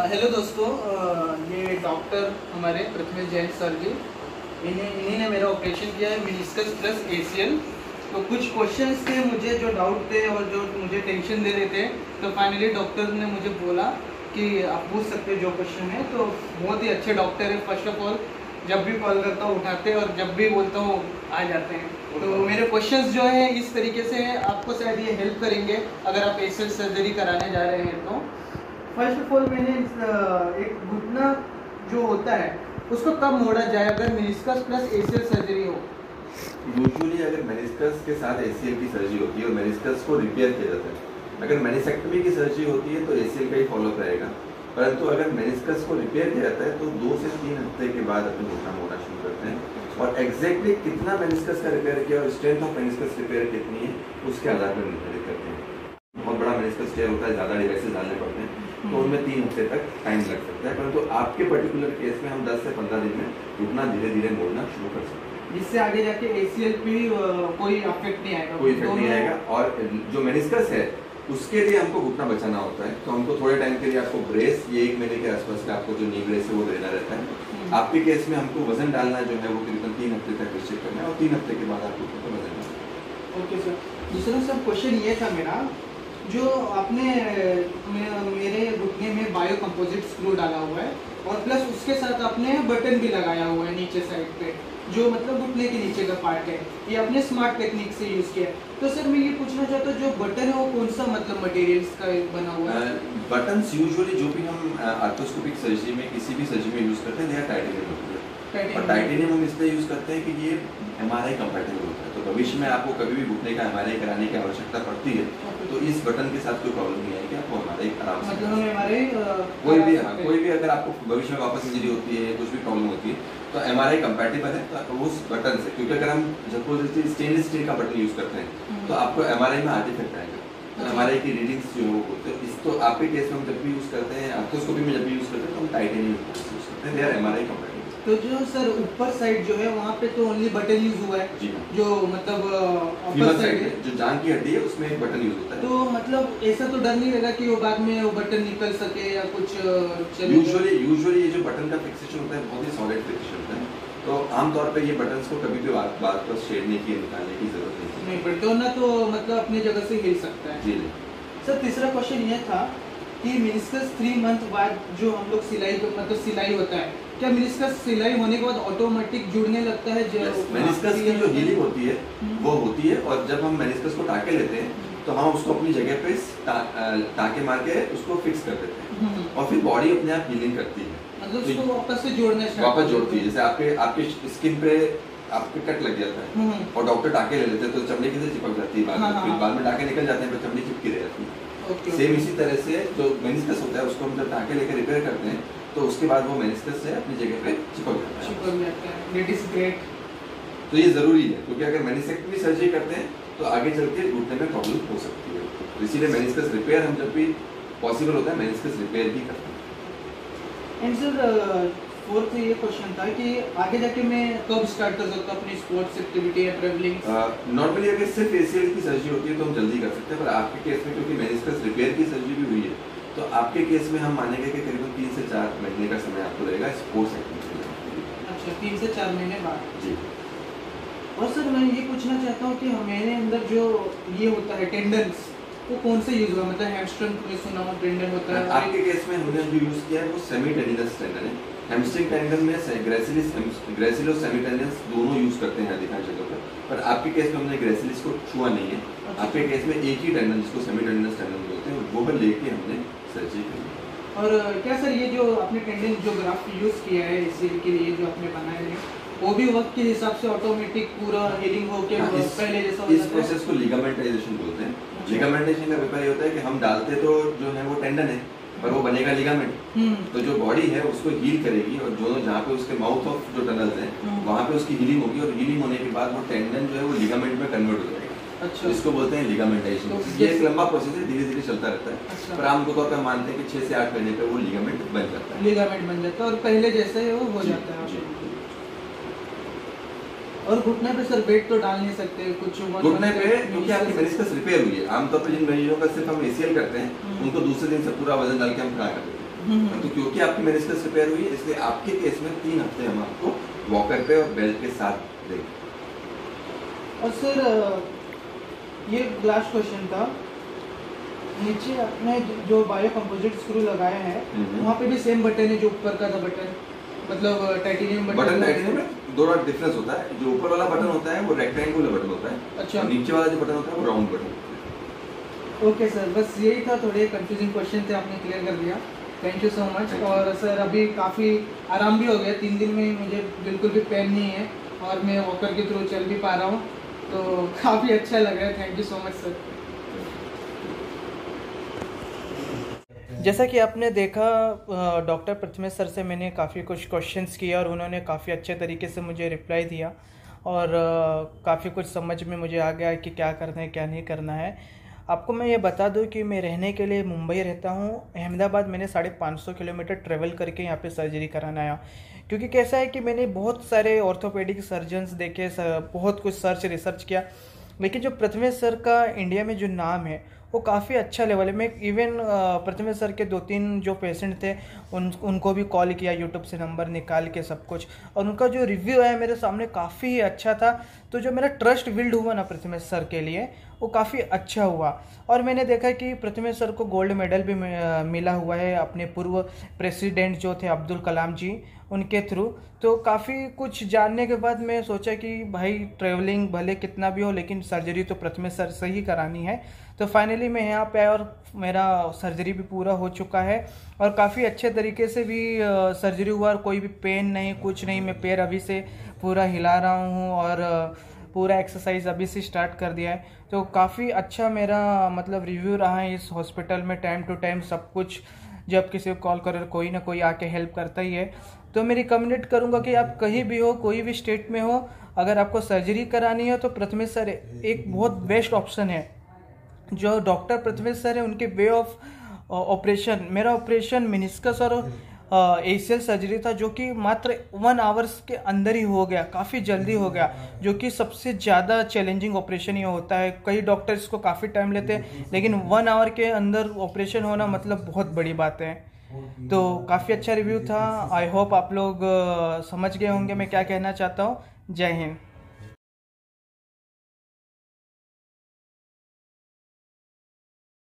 Hello दोस्तों, ये doctor हमारे प्रथमेश जैन सर जी, इन्हीं ने मेरा ऑपरेशन किया है मेनिस्कस प्लस एसीएल। तो कुछ क्वेश्चंस थे मुझे जो डाउट थे और जो मुझे टेंशन दे रहे थे, तो फाइनली डॉक्टर ने मुझे बोला कि आप पूछ सकते हो जो क्वेश्चन है। तो बहुत ही अच्छे डॉक्टर है। फर्स्ट ऑफ ऑल जब भी कॉल करता हूँ उठाते हैं और जब भी बोलता हूँ आ जाते हैं। तो मेरे क्वेश्चंस जो है इस तरीके से है, आपको शायद ये हेल्प करेंगे अगर आप एसीएल सर्जरी कराने जा रहे हैं। तो फर्स्ट ऑफ ऑल मैंने एक घुटना जो होता है उसको कब मोड़ा जाए अगर मेनिस्कस प्लस एसीएल सर्जरी हो? यूजुअली अगर मेनिस्कस के साथ एसीएल की सर्जरी होती है और मेनिस्कस को रिपेयर किया जाता है, अगर मेनिसेक्टमी की सर्जरी होती है तो एसीएल का ही फॉलोअप रहेगा। परंतु अगर मेनिस्कस को रिपेयर किया जाता है तो 2 से 3 हफ्ते के बाद अपने घुटना मोड़ना शुरू करते हैं। और एग्जैक्टली कितना मेनिस्कस का रिपेयर किया और स्ट्रेंथ ऑफ मेनिस्कस रिपेयर कितनी है उसके आधार पर निर्धारित करते हैं। बहुत बड़ा मेनिस्कस टेयर होता है, ज़्यादा डिवाइसेस डालने पड़ते हैं, तो उनमें 3 हफ्ते तक टाइम लग सकता है। परंतु आपके पर्टिकुलर केस में हम 10 से 15 दिन में घुटना धीरे धीरे मोड़ना शुरू कर सकते हैं, जिससे आगे जाके एसीएल पे कोई अफेक्ट नहीं आएगा। कोई इफेक्ट नहीं आएगा। और जो मेनिस्कस है उसके लिए हमको घुटना बचाना होता है, तो हमको थोड़े टाइम के लिए आपको ब्रेस, ये 1 महीने के आसपास का आपको जो नी ब्रेस है वो देना रहता है। आपके केस में हमको वजन डालना जो है वो करीबन 3 हफ्ते तक निश्चित करना है और 3 हफ्ते के बाद आपको वजन डालना है। Okay sir. दूसरा सब क्वेश्चन ये था मेरा, जो आपने मेरे घुटने में बायो कंपोजिट स्क्रू डाला हुआ है और प्लस उसके साथ आपने बटन भी लगाया हुआ है नीचे साइड पे, जो मतलब घुटने के नीचे का पार्ट है, ये आपने स्मार्ट टेक्निक से यूज़ किया है। तो सर मैं ये पूछना चाहता हूँ जो बटन है वो कौन सा मतलब मटेरियल्स का बना हुआ है? बटन्स यूजुअली जो भी हम आर्थोस्कोपिक सर्जरी में किसी भी सर्जरी में यूज़ करते हैं दे आर टाइटेनियम होते हैं। और टाइटेनियम हम इसलिए यूज़ करते हैं कि ये एमआरआई कंपैटिबल होता है, तो भविष्य में आपको कभी भी घुटने का एमआरआई कराने की आवश्यकता पड़ती है तो इस बटन के साथ कोई प्रॉब्लम नहीं आएगी, आपको एमआरआई आराम से मतलब एमआरआई कोई भी अगर आपको भविष्य में वापस इंजरी होती है, कुछ भी प्रॉब्लम होती है तो एमआरआई कंपैटिबल है तो उस बटन से। क्योंकि अगर हम जबरदस्ती स्टेनलेस स्टील का बटन यूज़ करते हैं तो आपको एमआरआई में आर्टिफैक्ट आएगा, तो एमआरआई की रीडिंग्स जो होते हैं इस तो आपके केस में हम जब भी यूज़ करते हैं, आर्थोस्कोपी में जब भी यूज़ करते हैं तो हम टाइटेनियम यूज़ करते हैं, दे आर एमआरआई कंपैटिबल। तो जो सर ऊपर साइड जो है वहाँ पे तो ओनली बटन यूज हुआ है जी, जो मतलब अपर साइड है जो जांघ की हड्डी है उसमें एक बटन यूज होता है। तो मतलब ऐसा तो डर नहीं लगा कि वो बाद में वो बटन निकल सके या कुछ यूजुअली ये जो बटन का फिक्सेशन होता है बहुत ही सॉलिड फिक्सेशन होता है, तो आमतौर पे ये बटन्स को कभी भी बात पर छेड़ने की निकालने की जरूरत नहीं पड़ती ना, तो मतलब अपनी जगह से हिल सकता है। जी सर तीसरा क्वेश्चन ये था कि मेनिस्कस 3 मंथ बाद जो हम लोग सिलाई होता है, क्या मेनिस्कस सिलाई होने के बाद ऑटोमेटिक जुड़ने लगता है? जो मेनिस्कस की जो हीलिंग होती है वो होती है, और जब हम मेनिस्कस को टाके लेते हैं तो हम उसको अपनी जगह पे टाके मार के उसको फिक्स कर देते हैं और फिर बॉडी अपने आप हीलिंग करती है, मतलब उसको वापस से जोड़ना वापस जोड़ती है। जैसे आपके स्किन पे आपके कट लग जाता है और डॉक्टर टाके ले लेते हैं तो चमड़ी कैसे चिपक जाती है, बाद में टाके निकल जाते हैं पर चमड़ी चिपकी रह जाती है। सेम इसी तरह से जो मेनिस्कस होता है उसको हम जब टाके लेकर रिपेयर करते हैं तो उसके बाद वो मेनिस्कस से अपनी जगह पे चिपक जाता है। That is great. तो ये जरूरी है क्योंकि अगर मेनिसेक्टमी सर्जरी करते हैं तो आगे चल के घुटने में प्रॉब्लम हो सकती है, तो इसीलिए मेनिस्कस रिपेयर हम जब भी पॉसिबल होता है मेनिस्कस रिपेयर ही करते हैं। एंड सर फोर्थ ये क्वेश्चन था कि आगे जाके मैं कब स्टार्ट कर सकता हूँ अपनी स्पोर्ट्स एक्टिविटी या ट्रैवलिंग? नॉर्मली अगर सिर्फ एसीएल की सर्जरी होती है तो हम जल्दी कर सकते हैं, पर आपके केस में क्योंकि मेनिस्कस रिपेयर की सर्जरी भी हुई है तो आपके केस में हम मानेंगे कि करीबन 3 से 4 महीने का समय आपको लगेगा स्पोर्ट्स एक्टिविटी। अच्छा, 3 से 4 महीने बाद। जी। और सर मैं ये पूछना चाहता हूँ कि मेरे अंदर जो ये होता है टेंडन्स वो कौन से यूज हुआ? मतलब हैमस्ट्रिंग में सुना हुआ टेंडन होता है। आपके केस में हमने जो यूज किया है वो सेमी टेंडिनस टेंडन है। हैमस्ट्रिंग टेंडन में ग्रेसिल और सेमी टेंडिनस दोनों यूज करते हैं अधिकांश जगह पर आपके केस में हमने ग्रेसिलिस को छुआ नहीं है। अच्छा। आपके केस में एक ही टेंडन जिसको सेमी टेंडिनस टेंडन बोलते हैं वो लेके हमने सर्जरी की। और क्या सर ये जो आपने टेंडन जो ग्राफ्ट यूज किया है एसीएल के लिए जो आपने बनाया है वो भी वक्त के हिसाब से ऑटोमेटिक पूरा हीलिंग हो के पहले जैसा हो जाता है? इस प्रोसेस को लिगामेंटाइजेशन बोलते हैं। लिगामेंटेशन का व्यापार ये होता है कि हम डालते तो जो है वो टेंडन है पर वो बनेगा लिगामेंट, तो जो बॉडी है उसको हील करेगी और जो जहाँ पे उसके माउथ ऑफ जो टनल्स हैं वहाँ पे उसकी हीलिंग होगी और हीलिंग होने के बाद वो टेंडन जो है वो लिगामेंट में कन्वर्ट हो जाएगा। अच्छा। तो इसको बोलते हैं लिगामेंटाइजेशन। तो ये एक लंबा प्रोसेस है, धीरे धीरे चलता रहता है। अच्छा। पर आमतौर पर मानते हैं कि 6 से 8 महीने पे वो लिगामेंट बन जाता है, लिगामेंट बन जाता है और पहले जैसे वो हो जाता है। और घुटने पे सर वेट तो डाल नहीं सकते कुछ घुटने पे, क्योंकि आपकी मेनिस्कस रिपेयर हुई है। आमतौर पर जिन मरीजों का सिर्फ हम एसीएल करते हैं उनको दूसरे दिन से पूरा वजन डाल के हम खड़ा कर देते हैं, तो क्योंकि आपकी मेनिस्कस रिपेयर हुई है, इसलिए आपके केस में 3 हफ्ते हम आपको वॉकर पे और बेल्ट के साथ देंगे। और सर ये लास्ट क्वेश्चन था, नीचे आपने जो बायो कंपोजिट स्क्रू लगाए हैं वहाँ पे भी सेम बटन है जो ऊपर का था बटन, मतलब टाइटेनियम बटन टाइटेनियम में दोनों डिफरेंस होता है। जो ऊपर वाला बटन होता है वो रेक्टेंगुलर बटन होता है, अच्छा, और नीचे वाला जो बटन होता है वो राउंड बटन होता है। ओके सर, बस यही था, थोड़े कंफ्यूजिंग क्वेश्चन थे, आपने क्लियर कर दिया, थैंक यू सो मच। और सर अभी काफ़ी आराम भी हो गया, 3 दिन में मुझे बिल्कुल भी पेन नहीं है और मैं वॉकर के थ्रू चल भी पा रहा हूँ, तो काफ़ी अच्छा लग रहा है, thank you so much sir. जैसा कि आपने देखा, डॉक्टर प्रथमेश सर से मैंने काफ़ी कुछ क्वेश्चंस किए और उन्होंने काफ़ी अच्छे तरीके से मुझे रिप्लाई दिया, और काफ़ी कुछ समझ में मुझे आ गया कि क्या करना है क्या नहीं करना है। आपको मैं ये बता दूं कि मैं रहने के लिए मुंबई रहता हूँ, अहमदाबाद मैंने 550 किलोमीटर ट्रेवल करके यहाँ पे सर्जरी कराना आया, क्योंकि कैसा है कि मैंने बहुत सारे ऑर्थोपेडिक सर्जन्स देखे, बहुत कुछ रिसर्च किया, लेकिन जो प्रथमेश सर का इंडिया में जो नाम है वो काफ़ी अच्छा लेवल है। मैं इवन प्रथमेश सर के 2-3 जो पेशेंट थे उनको भी कॉल किया, यूट्यूब से नंबर निकाल के सब कुछ, और उनका जो रिव्यू है मेरे सामने काफ़ी अच्छा था। तो जो मेरा ट्रस्ट बिल्ड हुआ ना प्रथमेश सर के लिए, वो काफ़ी अच्छा हुआ। और मैंने देखा कि प्रथमेश सर को गोल्ड मेडल भी मिला हुआ है अपने पूर्व प्रेसिडेंट जो थे अब्दुल कलाम जी, उनके थ्रू। तो काफ़ी कुछ जानने के बाद मैं सोचा कि भाई ट्रैवलिंग भले कितना भी हो, लेकिन सर्जरी तो प्रथमेश सर से ही करानी है। तो फाइनली मैं यहाँ पे आया और मेरा सर्जरी भी पूरा हो चुका है, और काफ़ी अच्छे तरीके से भी सर्जरी हुआ, और कोई भी पेन नहीं, कुछ नहीं। मैं पैर अभी से पूरा हिला रहा हूँ और पूरा एक्सरसाइज अभी से स्टार्ट कर दिया है। तो काफ़ी अच्छा मेरा मतलब रिव्यू रहा है इस हॉस्पिटल में। टाइम टू टाइम सब कुछ, जब किसी को कॉल करो कोई ना कोई आके हेल्प करता ही है। तो मैं रिकमेंडेड करूँगा कि आप कहीं भी हो, कोई भी स्टेट में हो, अगर आपको सर्जरी करानी है तो प्रथमेश सर एक बहुत बेस्ट ऑप्शन है। जो डॉक्टर प्रथमेश सर है उनके वे ऑफ ऑपरेशन, मेरा ऑपरेशन मेनिस्कस और एसीएल सर्जरी था, जो कि मात्र 1 आवर्स के अंदर ही हो गया, काफ़ी जल्दी हो गया, जो कि सबसे ज़्यादा चैलेंजिंग ऑपरेशन ये होता है। कई डॉक्टर्स को काफ़ी टाइम लेते हैं, लेकिन 1 आवर के अंदर ऑपरेशन होना मतलब बहुत बड़ी बात है। तो काफ़ी अच्छा रिव्यू था। आई होप आप लोग समझ गए होंगे मैं क्या कहना चाहता हूँ। जय हिंद।